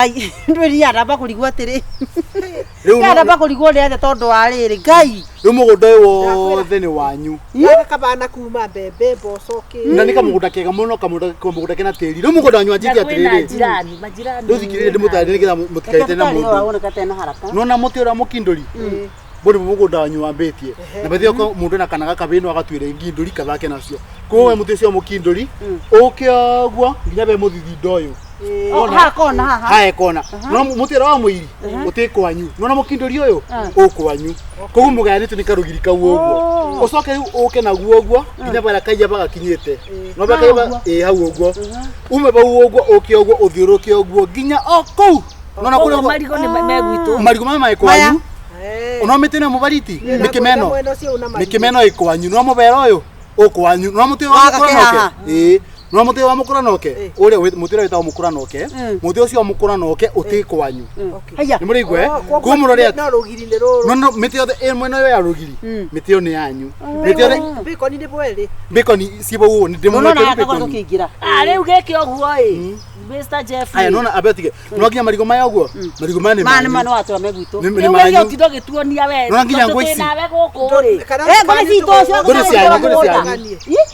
Ai ndwiri araba kurigwa tiri araba kurigwa ri athe tondu wa riri ngai ri mugunda wothe ni wanyu kabana kuma mbembe mboco ki na ni kamugunda kega muno kamugunda kena tiri ri mugunda wanyu anjiki atiriri majirani ru thikirire ndimutari ni kitha mutikaite na mundu nona muti ura mukinduri buri mugunda wanyu wambitie na bethio ko mundu na kana gakabino agatwire nginduri kathake nacio kowe muti cio mukinduri ukiagwa nginya be muthithi ndoyo ha kona no mutira wa muiri utiko wanyu no mukinduri uyu ukwanyu kogu mugayanite ni karugiri kau uguo ucoke uke naguo uguo nginya bara kaija bagakinyite no bakaiba hau uguo ume bau uguo uke uguo uthiuruke uguo nginya kou no na kule marigo ni megwitu marigo mama ikwanyu no mitine mubariti mikimeno ikwanyu no mubera uyu ukwanyu no mutira wa mukuranoke no muti wa mukuranoke uri mutira wita mukuranoke muti ucio mukuranoke utiko wanyu ni muri gwe kumurore no rugiri ni ruru no miti yothe mwena yo ya rugiri miti yo ni yanyu miti yothe biko ni ndibweli biko ni sibo ni ndimwete biko riu giki oguo Mr. Jeff aya nona abetige no nginya marigo maya oguo marigo mane mane watu megwitu ni manyu utido gituonia we no nginya ngwisi nawe guku ri ngone cito cio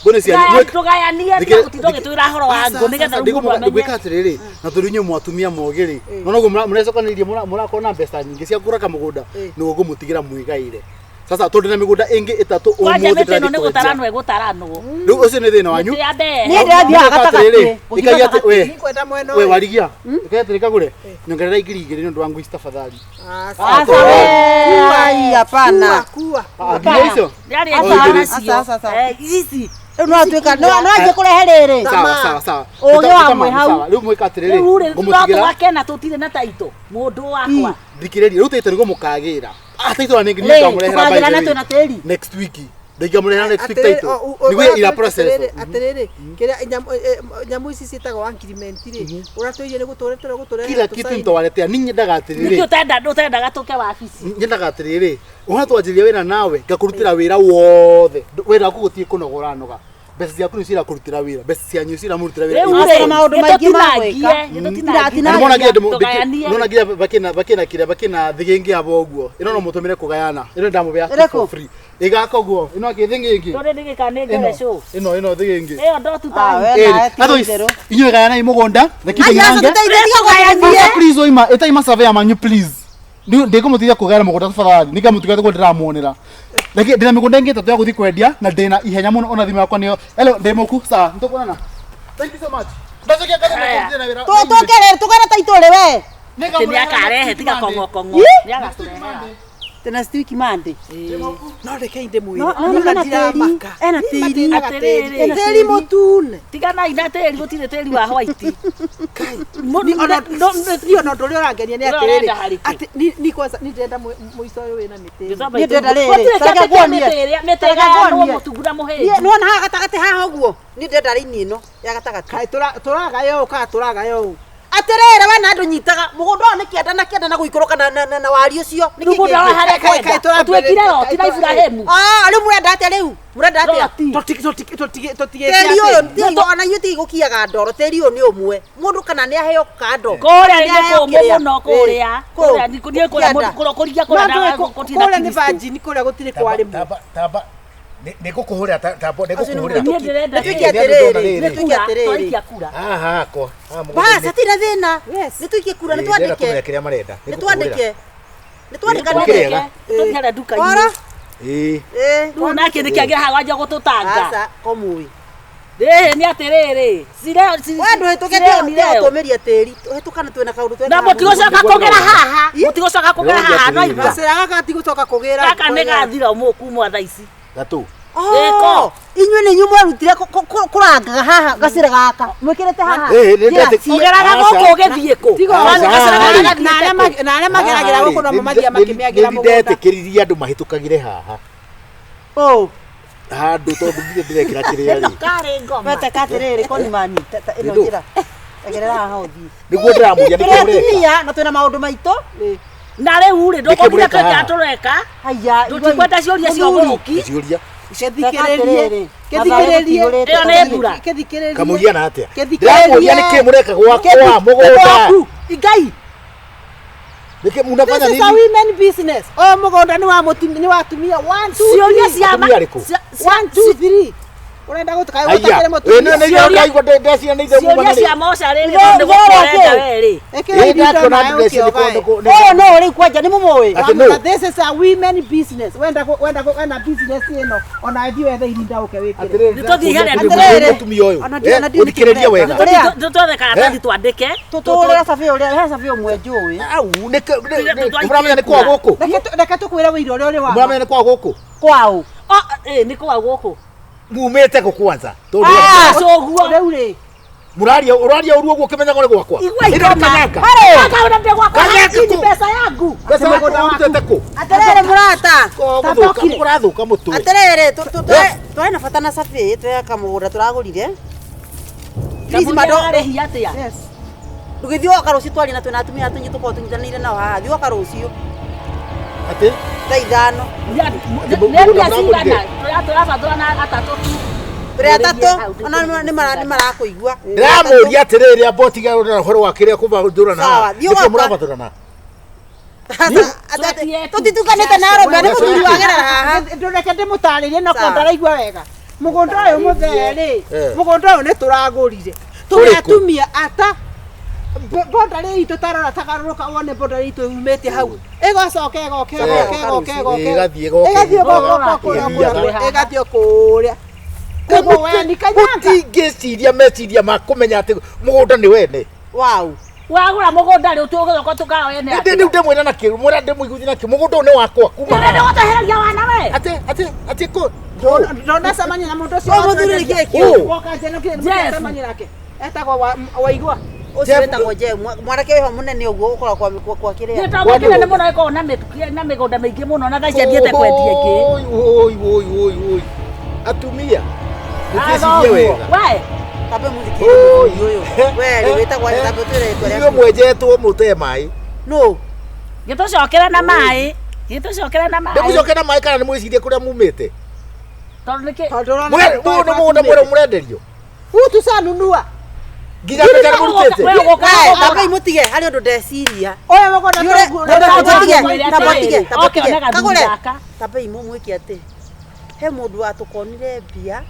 ngone cia tugayania utido gitwira horo wa ngo nigetha rumu gwika atiriri na turinyo mwatumia mogiri no murecokanirie murakona mbeca nyingi cia kura kamugunda no gumutigira mwigaire sasa tondu na migunda ingi itatu umuthi tano ni gutaranwo egutaranwo riu ucio ni thina wanyu ni ndathia gatakati ikagia ati we warigia ikagia ati KAGURE nyongerera ingiri igiri ni ndu wangu istafadhali ai hapana kuwa hizo ndari hapana hizi no atuika no aje kurehe riri sawa uge wa mwe hau riu mwika atiriri ngumutigira wakena tutire na taito mundu wakwa thikiriri riu taito nigo mukagira taito ni ngiri ngamurehera by next week ngamurehera next week taito niwe ila process atiriri kira nyamu ici citagwo agreement ri uratuire ni gutore kila kitu ntwaletea ninyi ndaga atiriri utenda gatuke wabici nyendaga atiriri unatwanjiria wina nawe ngakurutira wira wothe wira kugutie kunogoranoga besi ciaku ni cira kurutira wira besi cianyu cira murutira wira uri maundu maingi magwika nona ngia bakina thigingi abo uguo ino no mutumire kugayana ino ndamubea for free igaka uguo ino akithingingi ndo ndigikanengere show ino thigingi iyo ndo tuta inyo gayana imugunda nakibanyange please oima etaima savea manyu please ndikumutithia kugayana mugunda tafadhali nikamutiga tuko ndiramuonera lakini ndina migunda ingi tatu ya guthi kwendia na ndina ihenya muno ona thimu yakwa niyo hello ndemoku sawa ntukonana thank you so much ndacokia kazi na wira tukara taito we nikamurehera karehe tiga kongo niaga turehera tena stiki mande no reke inde mwira no ndira maka ena teri mutune tiga na ina teri gutire teri wa white kai no ndori orangenia ni atiriri ati ni kwanza ni ndenda muico uyu wina miti ni ndenda riri taka kuonia metega no mutugura muheri no na gatagati haha uguo ni ndenda rini ino ya gatagati kai turaga yo atirere we na andu nyitaga mugunda ni kienda na guikoroka na wari ucio ni mugunda wa hare kai twekire ro ti na Ibrahimu ari murenda ate riu murenda ate totige teri uyu ndio ona yuti gukiaga ndoro teri uyu ni umwe mundu kana ni aheo kando kuria ni muno kuria ni kuria kuria kuria ni virgin kuria gutire kwari mu taba nikukuhurira tambo nikukuhurira nituikia kura aha ko basi atina thina nituikie kura nitwandike kiria marenda nitwandike tukera duka ini ndona kindi kiagira hawa nja gututanga asa komui ni atiriri wandu hitukete ndio tumeria teri hitukana twena kaundu twena na mutigocoka kugera haha no ibasira gaka tigucoka kugera kaka negathira umuku mwa thaici gatu inywe ni nyumwe rutire kurangaga haha gacira gaka mwikirete haha ugeraga guku ugithie ku na arĩa mageragira guku no mamathiia makimiagira mugunda ndiretikiriria andu mahitukagire haha handu tondu ndirekira kiria ri kare ngoma wete katiriri koni mani ino njira egerera haha uthi niguo ndiramuria nikimuria na twina maundu maito na riu ri ndukomire kanja tureka haya tutikwenda ciuria cia uguruki ciuria Kethikiririe iyo ni mbura kethikiririe kamuria na atia kethikiririe ndiramuria niki mureka gwakwa mugunda Igai. Niki mnafanya nini? This is a women business. Oh, mugunda ni wa watumia 1 2 Sionia ciama. 1 2 3. Urenda gutuka gutakire mutumia. Eno ni yo kai gode ndeci na ithe mumana. Sionia ciama ocarire tondu gukorenda weri. Ekira indo na ndeci Oh no, ri kwanja ni mumoi. This is a women business. Wenda business ino. Ona thi wethe irinda uke wikire. Nitothi hare mutumia uyu. Uthikiriria wega. Tutothe karatathi twandike. Tutulira safi uria safi umwe njui. Au muramenya ni kwa guku. Reke tukwire wira uria uri wa. Muramenya ni kwa guku. Kwao. Ni kwa guku. Mumete ko kwanza. Soguo. Reure. Uraria uruo ukimenya gore gwakwa. Kanyaka. Kaka unambia gwakwa. Ni pesa yangu. Pesa yako utete ko. Aterere murata. Kurathuka mutu. Aterere twaina fatana safi tweka mugura turagurire. Please mado. Yes. Tugithio karuci twari na twina atumia tunyi tuko tunyithanire nao haha thio karucio. Ati? Taithano. Ndia cigana. Turabathurana atatu. Turi atatu ona ni marakuigua. Ndiramuria atiriri abotiga uhoro wa kiria kubathurana. Niki murabathurana. Tutitukanite na Aroma ni muthuri wagerera haha. Ndureke ndimutaririe no kondaraigua wega. Mugunda uyu mutheri. Mugunda uyu ni turagurire. Turi atumia ata bondari itu tarora tagaruka wone bondari itu umete hau. Egocoke Igathie kuria. Kugo we ni kanyanga. Utingiciria meciria makumenya ati mugunda ni wene. Wow. Wagura mugunda ri utugoka tukao ene ati. Ndi mwena na kiru mura ndi muiguthi na ki mugunda ni wakwa kuma. Ndi gutaheragia wana we. Ati ko. Ndona samanya na mundu cio. Muthuri ni kiki. Woka jeno kile samanya nake. Etagwa waigua. Ucio wetagwo je mwarake weho munene uguo ukora kwa kiria. Nitagwo kinene muno iko na migunda maingi muno na thaici athiete kwendia ingi. Oi. Atumia. Muticirie wega. We. Tabe muziki uyu. We wetagwo tabe ture ikore. Iyo mwejetwo mute mai. No. Gitucokera na mai. Ndigucokera mai kana ni mwicirie kuria mumite. Tondu niki. Mugunda murenderio. Utu sanunua. Giga pekara murutete. Tabe imutige hari undu ndeciria. Oya mugunda tabotige. Kagure. Tabe imumwiki ati. He mundu watukonire mbia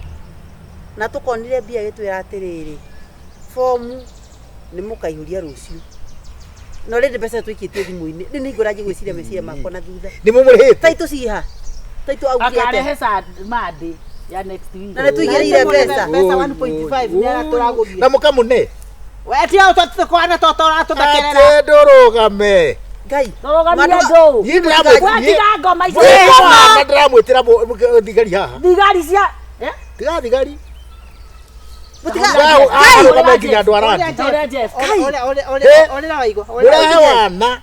na tukonire mbia gitwira atiriri fomu ni mukaiyuria rucio no rende pesa twikitie thimu-ini ni nguraje gwiciria meciria makwa na thutha Ni mumurihite taitu ciha taitu aukiete akarehe sa madi ya next week na tuigirire pesa 1.5 ni ara turagurire na mukamune weti au tutakwana totora tutakerera ndorogame ngai torogamia ndo yindira ngoma icio ndramwitira thigari haha thigari cia thigari mutiga kama nginya andu arati ole na waigua urehe wana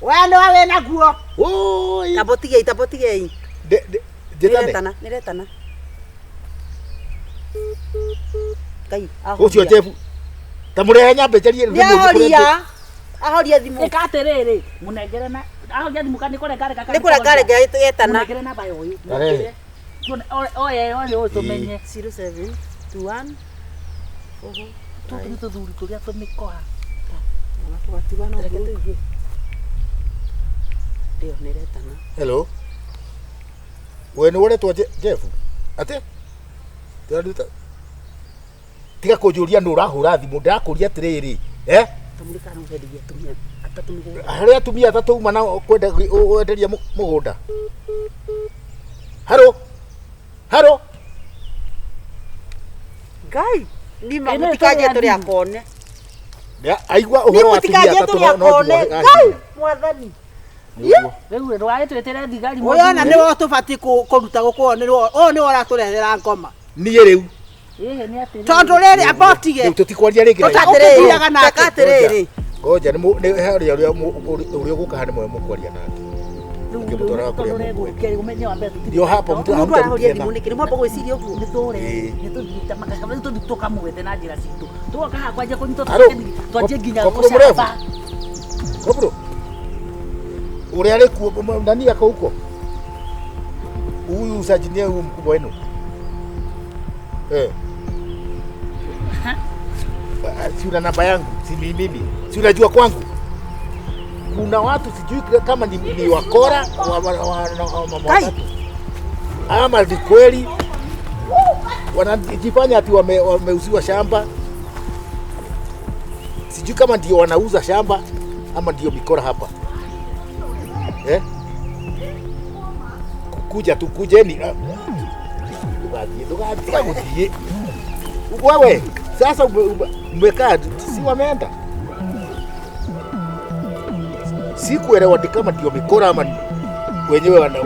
wana wawe na guo oi tabotige jetane niretana ngai ucio jefu tamurehe nyambe jarie ahoria thimu ikatiriri munengerana ahoria thimu kani kore kare yetana munengere na bayo uyu oye tumenye 0721 tuthuri turia tumikoha ndio niretana hello we ni woretwo jefu ate tiraduta tiga kujuria ndu urahura thimu ndirakuria atiriri tamurika no hendia tumia atatu mugunda hari atumia atatu uma na kwenda wenderia mugunda haro ngai ni mamutikaje turi akone aigua uhoro wa atumia atatu no ngai mwathani riu rwae twetera thigari oyo na niwo tubati kuruta guko ni wora turehera ngoma niye riu ni atiri tondu riri abotige tutikwaria ringi tutatiriraga nake ngoja ni hari uria guka hani mwe mukwaria nake ngimutwara kuria ndio hapo mtu ahoria thimu niki mwamba gwiciria uguo nituthita makaka tukamwete na njira citu tuoka ha kwanja kunyito twaje nginya gucaba kopro uria riku ndani yako huko huyu usajinia huyu mkubwa wenu si una namba yangu si mimi si unajua kwangu kuna watu sijui kama ni wakora watatu ama ni kweli wanajifanya ati wameuziwa shamba. Sijui kama ndio wanauza shamba ama ndio mikora hapa. Kuja tu kujeni. Ndugatie. Wewe sasa umekaa si wameenda. Sikuelewa kama ndio mikora ama wenyewe wana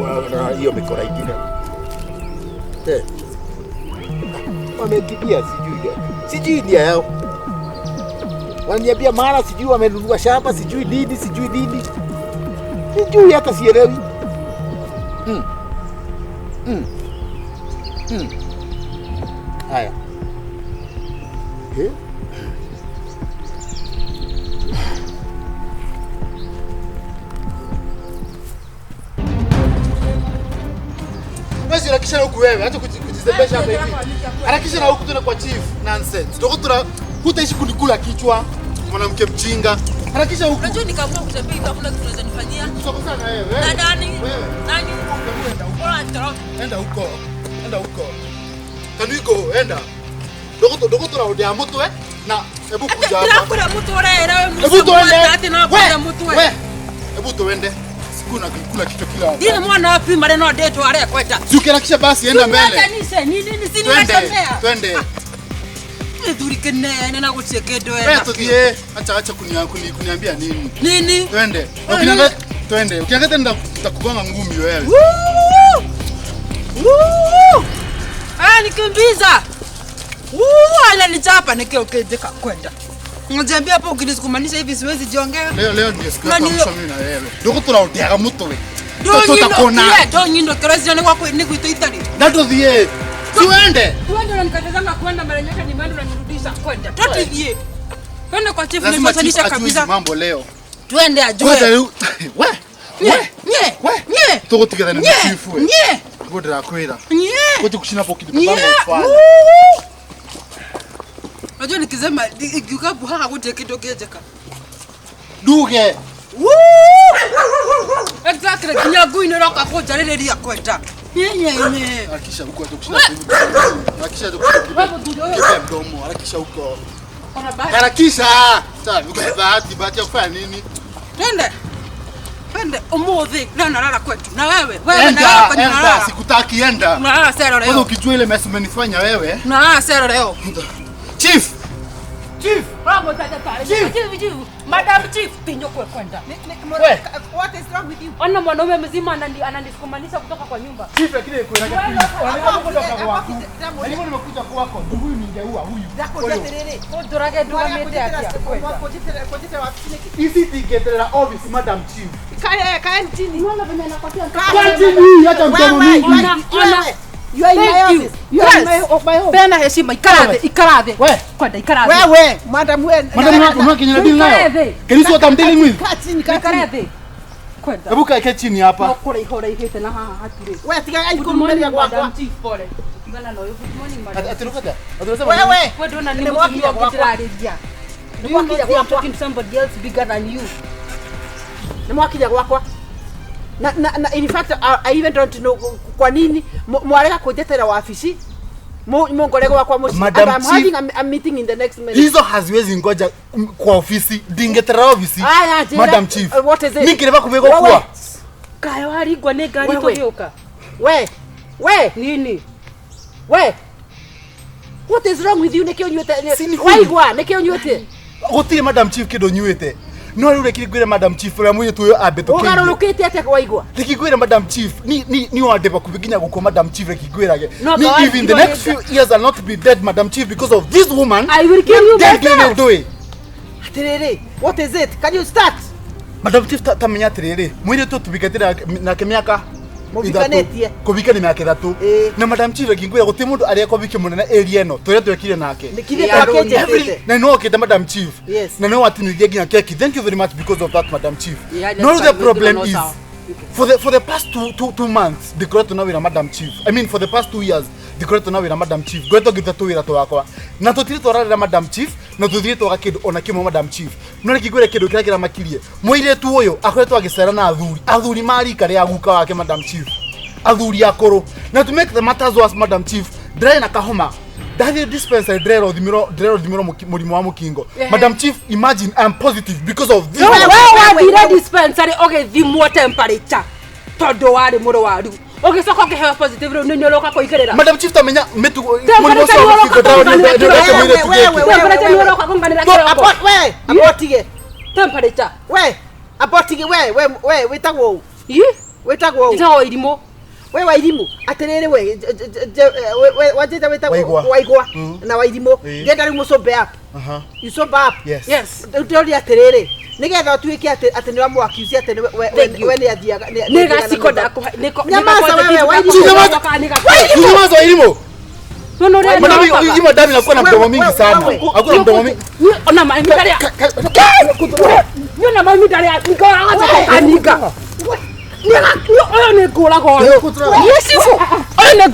hiyo mikora ingine. Wamekimbia sijui nia yao. Wananiambia mara sijui wamenunua shamba, sijui nini. Sijui hata sielewi. Haya. Basi harakisha huku wewe, acha kujizembesha hapa hivi. Harakisha na huku tuna kwa chief nonsense. Tutakuwa hutaishi kunikula kichwa, mwanamke mjinga. Harakisha huku. Unajua nikaamua kutembea hivi hakuna kitu unaweza nifanyia. Kusoko sana wewe. Na nani? Nani? Enda huko. Can we go? Enda. Doko tunaodia mtu na hebu kuja hapa. Kuna mtu ora wewe Hebu tuende. Kuna mtu wewe. Hebu tuende. Sikuna kula kichwa kila wakati. Dini mwana wapi maneno date wale kweta. Ukiharakisha basi enda mbele. Nini si nimesomea. Twende. Durikene na kuchekedo wewe. Wewe tudie. Acha kuniambia nini? Nini? Twende. Twende. Ukiangalia nitakugonga ngumi wewe. Nikimbiza. Ananichapa nikiokejeka kwenda. Unajambia hapo ukinisukumanisha hivi siwezi jiongea. Leo ndio siku ya mwisho mimi na wewe. Ndio tunaotea mtu wewe. Donyindo kerezi ni kwako ni kuitoitani. Ndato dhie. Tuende. Tuende na nikatazama kwenda mara nyaka nimeenda unanirudisha kwenda. Tatu dhie. Kwenda kwa chief ni matanisha kabisa. Mambo leo. Tuende ajue. Nye. Tuko together na chief wewe. Ngoja kwenda. Ngoja kushina hapo kidogo bango mfano. Unajua nikisema ikikabu haka kuteketokejeka. Duge. Exactly. Kinyagu inoroka koja lele ya kwenda. Yenye. Hakisha huko atakushina hapo. Hakisha atakushina mdomo. Hakisha huko. Harakisha. Sasa uko bahati ya kufanya nini? Twende umuthi leo nalala kwetu. Na wewe nalala kwa nalala. Sikutaki enda. Nalala sera leo. Wewe ukijua ile mess umenifanya wewe. Nalala sera leo. Chief. Bravo tata. Chief. Madam Chief pinyo kwenda. What is wrong with you? Ona mwanaume mzima ananisukumanisha kutoka kwa nyumba. Chief lakini kuna kutoka kwako. Nani nimekuja kwako? Huyu ningeua huyu. Dorage duga mete akia. Isi tigetelera office Madam Chief. Kae chini. Mwana venye anapatia. Kwa chini hata mkono mingi. Ona. You are in my office. You are in my home. Pena heshima ikaradhe. Wewe. Kwenda ikaradhe. Wewe, madam wewe. Madam Kenya deal nayo. Can you see what I'm dealing with? Kaa chini. Ikaradhe. Kwenda. Hebu kae chini hapa. Nakora ihora ihete na haha hature. Wewe tika ai Good kumeli morning, kwa Madam Chief, pole. Ngana no, good morning, madam. Atirukata. wewe. Wewe ndo nani Nimewakija kwa mkitiraredia. Nimewakija kwa talking to somebody else bigger than you. Nimewakija kwa na in fact I even don't know kwa nini mwareka kujetera wa afisi. Mongolego wako moshi. I'm having a meeting in the next minute. Hizo haziwezi ngoja kwa ofisi. Dingetera ofisi. Madam Chief. What is it? Nikireba kubego kwa. Kayo hari gwa ne gari to yoka. We. Nini? We. What is wrong with you? Nekio nywete. Waigwa, nekio nywete. Gotire Madam Chief kido nywete. No rure kirigwira Madam Chief ra mwenye tuyo abeto kengi. Ugarurukite ate waigwa. Tikigwira Madam Chief ni wandeba kubiginya guko Madam Chief rekigwirage. Me even in the next few years I'll not be dead Madam Chief because of this woman. I will kill you myself. Atirere, what is it? Can you start? Madam Chief tamenya atirere. Mwire tu tubigatira na kemiaka Mubikanetie. Kubikani miaka 3. Na Madam Chief rekigwira guti mundu ari akobike munene area eno. Tore twekire nake. Nikire package. Na no okete Madam Chief. Yes. Na no atinigie ginya keki. Thank you very much because of that Madam Chief. No the problem is for the past two months the correct now with Madam Chief. I mean for the past 2 years the correct now with Madam Chief. Go to get to wira to wakwa. Na to tiri to rara Madam Chief na tuthire twaga kindu ona kimwe Madam Chief no nikigwire kindu kira kira makirie muire tu uyu akoretwo agicera na athuri marika ria guka wake Madam Chief athuri akoro na to make the matters worse Madam Chief dry na kahoma David dispensary drero dhimiro murimo wa mukingo Madam Chief imagine I am positive because of this wewe dispensary okay thimo temperature todo wari muro waru okay so ko ke positive no nyoloka ko ikerera Madam Chief tamenya metu murimo so mukingo dawo apotige temperature apotige wetagwo itawo irimo we wairimu aterere we wajeta waigwa na wairimu ngenda rimu so back you so back yes ndori aterere nigetha tuike ati ni wamu accuse ati we ni athiaga ni gasiko ndako nyamaza wewe nyamaza wairimu no hii madam inakuwa na mdomo mingi sana hakuna mdomo mingi ona mimi daria nyona mimi daria nikaanza kanika oyo ne gola go yesifu oyo ne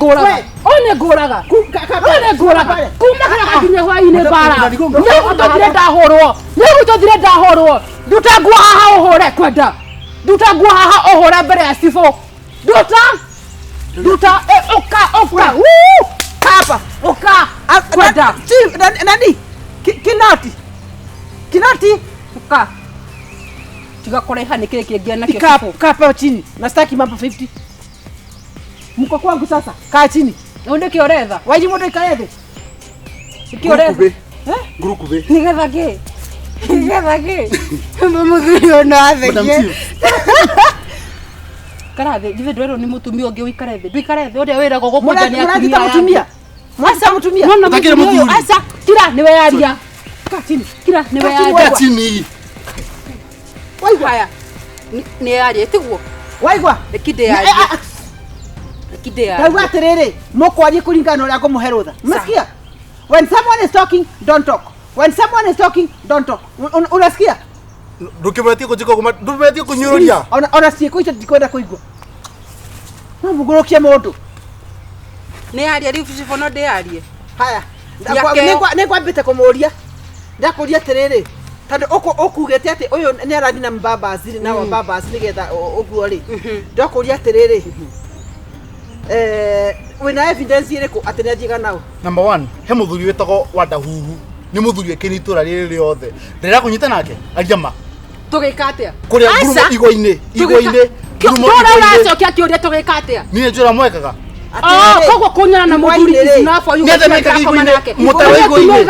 gola kuma kana kinya hwa ine bara nego to dire ndahorwo ndutagwa haha ohore kwenda ndutagwa haha ohore mbere ya sifo nduta oka hapa oka kwenda nani kinati oka tigakora ihane kile kile na kio kapa chini na staki mambo 50 mko kwangu sasa kaa chini na ndio kioredha waji moto ikaede kioredha grupu be nigetha mumuthio na thege karathe jive ndwero ni mutumia ungi wikarethe ndwikarethe uria wira gogo kujania mutumia utakire muthuri asa kira niwe yaria kaa chini kira niwe yaria chini waigwa ni yaria tiguo waigwa ekide yaria Dawa terere moko aje kulingana na kumuhe rutha. Unasikia? When someone is talking, don't talk. When someone is talking, don't talk. Unasikia? Ndukimetie kujiko ndukimetie kunyururia. Ona siku hicho ndikwenda kuigwa. Na mugorokia mundu. Ni yaria riu cibono de yaria. Haya. Nekwa mbite kumuria. Ndakuria terere. Tando okugete ati uyu ni arathi na mbaba aziri na mbaba aziri getha uguo ri. Ndakuria terere. Wina evidence iriko atene ajiga nao. Number 1, he muthuri wetago wandahuhu. Ni muthuri ekini itura riri riothe. Ndira kunyita nake, aljama. Tugikatia. Kuria ngurumo igoine. Ndora racokia kiuria tugikatia. Ni njura mwekaga. Kogo kunyana na muthuri isinafa yuko. Mutawa igoine.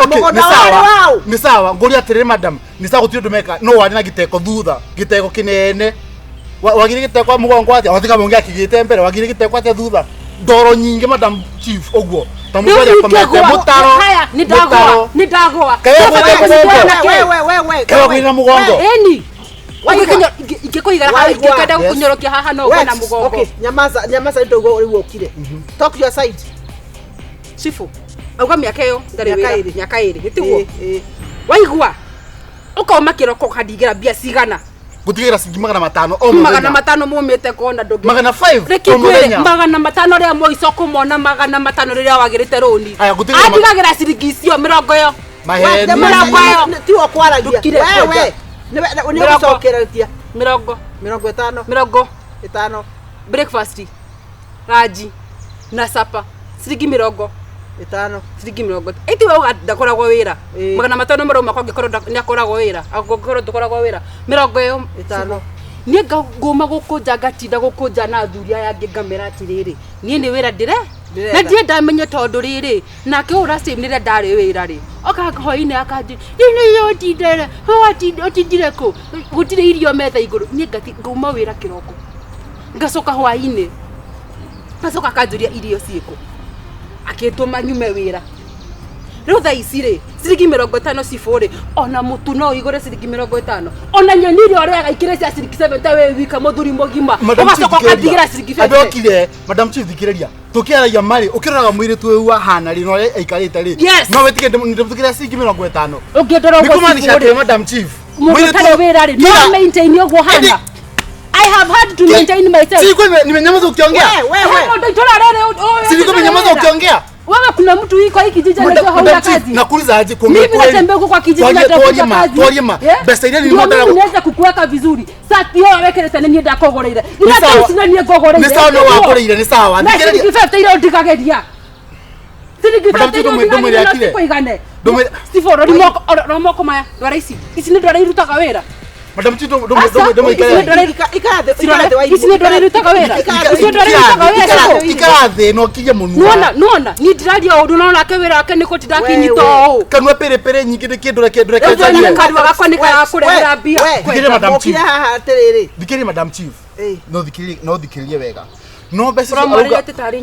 Wow. Ni sawa, ngoria atiriri madam. Ni sawa gutire ndumeka no wari na giteko thutha, giteko kinene. Wagire gitekwa mugongo ati watika mungi akigite mbere wagire gitekwa ati thutha ndoro nyingi Madam Chief ogwo tamugoja komete mutaro haya ni dagwa wewe kawa kwina mugongo eni wagikinyo ingekuigara haha ingekenda kunyorokia haha no kwena mugongo okay nyamaza ndio wewe ukire talk your side Chifu auga miaka yo ndari miaka iri gitiguo waigua ukoma kiroko kandigira bia cigana gutigira singi magana 5 mumete kona ndoge magana 5 rekikwere magana 5 ria moico kumona magana 5 riria wagirite roni adigagira ciringi icio 20 maheni ti okwaragia wewe ni gucokeretia 50 breakfast raji na sapa ciringi 50 ciringi 50 eti wewe ndakoragwo wira magana 5 maroma kwa ngikorwo ni akoragwo wira akorwo dukoragwo wira 50 nie ngoma gukunja gatinda gukunja na thuria yangi ngamera atiriri nie ni wira ndire na ndie ndamenye tondu riri nake ura sim nire ndari wira ri oka hoine akaji ni yotindere otindire ko gutire irio metha iguru nie ngoma wira kiroko ngacoka hwaine ngacoka kanjuria irio ciiko akituma nyume wira riu tha icire ciringi 50 ciburi ona mutu no igure ciringi 50 ona nyoni ri ore agaikire cia ciringi 70 we wika muthuri mugima ugacoka kandigira ciringi 50 adokire Madam Chief thikireria tukiaragia mari ukiraga mwiri tu wa hana ri no aikarite ri no wetike ndimthikira ciringi 50 ukidoro go nikumanisha Madam Chief mwiri tu wira ri no maintain ogwo hana I have had to maintain myself. Siko nimenyamaza ukiongea. Wewe. Siko nimenyamaza ukiongea. Wewe kuna mtu yuko hiki kijiji anajua hauna kazi. Nakuuliza aje kwa mimi natembea huko kwa kijiji na tafuta kazi. Twalima. Besa ile nilimwambia unaweza kukuweka vizuri. Sasa hiyo wekele tena nienda kogoreira. Ina sina nie kogoreira. Ni sawa no wakoreira ni sawa. Ndigereria. Nifete ile ndikageria. Sinigifete ile ndomere yakire. Ndomere. Siforo rimoko maya. Ndwara ici. Ici ni ndwara irutaga wira. Madam Chief ndomere ikathe no kije munwa nona ni ndiraria undu nona ke wira ke niko tidakinyito kanwa pere nyingi de kindura kazaria kanwa gakwa ni gakurehera mbia dikire Madam Chief atiriri dikire Madam Chief no thikirie wega no besa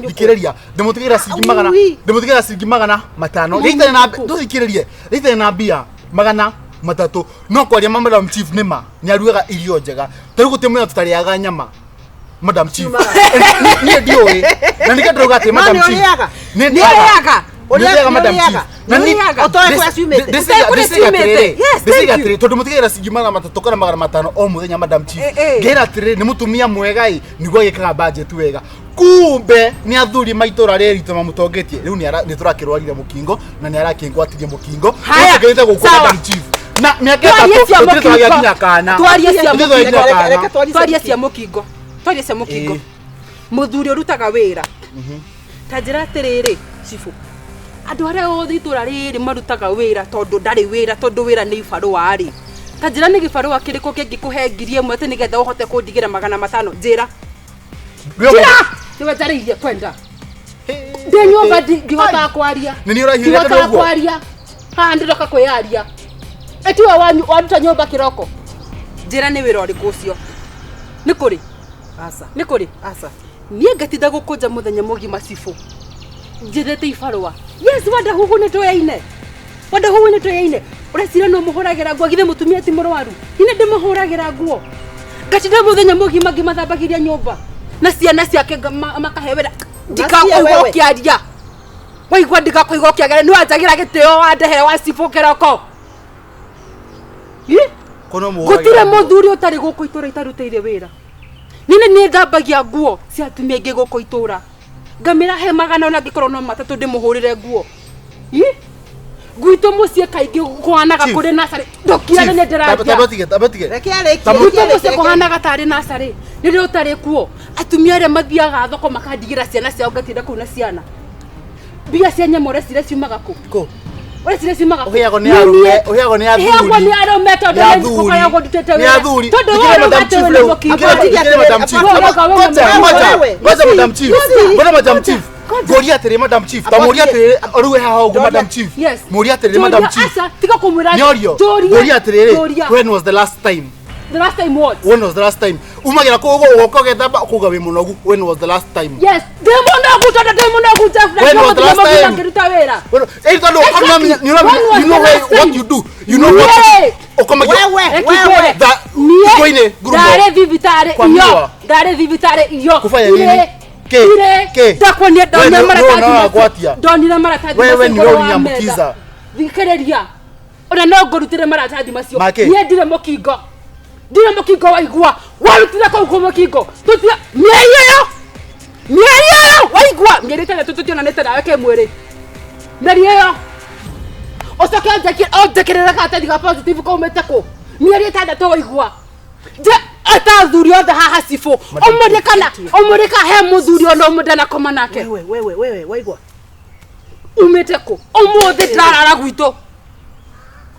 dikiriria ndimutigira ciringi magana matano rite na mbia magana matatu no kwaria Madam Chief nima ni aruaga irio njega tari gutemwe tutariaga nyama Madam Chief ni ndioi na nikadroga ati Madam Chief ni ndiaga Madam Chief na ni otoe kwa swimete desiga tire tondu mutigira ciringi magana matatu kana magana matano o muthenya Madam Chief ngira tire ni mutumia mwega niguo gikaga budget wega kumbe ni athuri maitora rerito mamutongetie riu ni turakirwarire mukingo na ni arakingwatirie mukingo ngeite gukua Madam Chief na miaka twaria cia mukingo muthuri urutaga wira tajira atiriri cifu andu aria othe itura riri marutaga wira tondu ndari wira tondu wira ni ibarua ari tajira ni gibarua kiriko kingikuhe ngiri imwe ati nigetha uhote kundigira magana matano njira tiwe njariirie kwenda ndi nyumba ngihota kwaria ni urahire ndogo ha ndiroka kwiaria etiwa waruta nyumba kiroko njira ni wira uriku ucio ni kuri asa nie ngatinda gukunja muthenya mugima cifu njirete ibarua yes wandahuhu ni twayaine urecira no muhuragira nguo githe mutumia ti murwaru ine ndimuhuragira nguo ngatinda muthenya mugima ngimathambagiria nyumba na ciana ciake makahewera ndikakuigua kiaria waigua ndikakuigua kiaria ni wanjagira gitio wandehere wa cifu kiroko gutire muthuri utari guku itura itarutire wira nini ni ngambagia nguo cia atumia ingi guku itura ngamira he magana ona ngikorwo no matatu ndimuhurire nguo gwito mucie kaingi kuhanaga kuri nasari ndokira ni ndiragia gwito mucie kuhanaga tari nasari niri utari kuo atumia aria mathiaga thoko makandigira ciana ciao ngatinda kuu na ciana mbia cia nyamore cire ciumaga ku Wesile simaga uheago ni arume tondu nikukayago dutete wira tondu Madam Chief Madam Chief Goria tere Madam Chief tamuria tere oruwe haho go Madam Chief muria tere Madam Chief tika kumwira Goria tere when was the last time what when was the last time umagira ko ugoka gethamba kuga we munogu when was the last time yes demonagu when was the last time hey tando you know what you do you know what okoma wewe that koine grupo dare vivitare iyo kufanya nini ke takonia donia marataji donira marataji wewe ni wewe nyamkiza vikereria ona no ngorutire marataji macio nie ndire mukingo waigua warutire ko mukingo tutia mieyo waigua ngerite tututia na neta nawe ke mwere mieyo osoke onjekerera katathi ga positive ko umeteko mieri itandatu waigua je atathuri othe haha cifu omurika he muthuri ono mudana koma nake wewe waigua umeteko omuthi ndarara gwito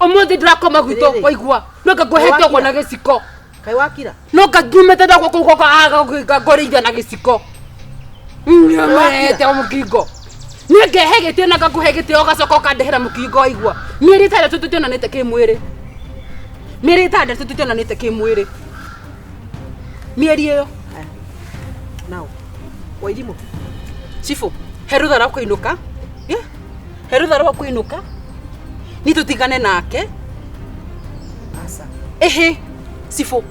omuthi ndrakoma gwito waigua no ngaguhete kwa na giciko kai wakira no ngumete ndakwa kugoka aga ngorithia na giciko nyamete omukingo ningehegete na ngaguhegete ogacoka ukandehera mukingo waigua mieri itandatu tutionanite kimwiri mieri iyo nao wairimu cifu herutha kuinuka herutha kuinuka ni tutigane nake asa ehe cifu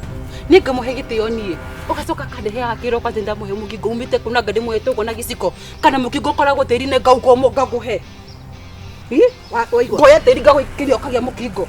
ningamuhe gitio nie ugacoka kandehe hakiro kwatinda muhe mukingo umite kuna ngade muhe tugo na giciko kana mukingo koragwo tiri ne ngauko ngaguhe waigua ngoya tiri ngaguikiria ukagia mukingo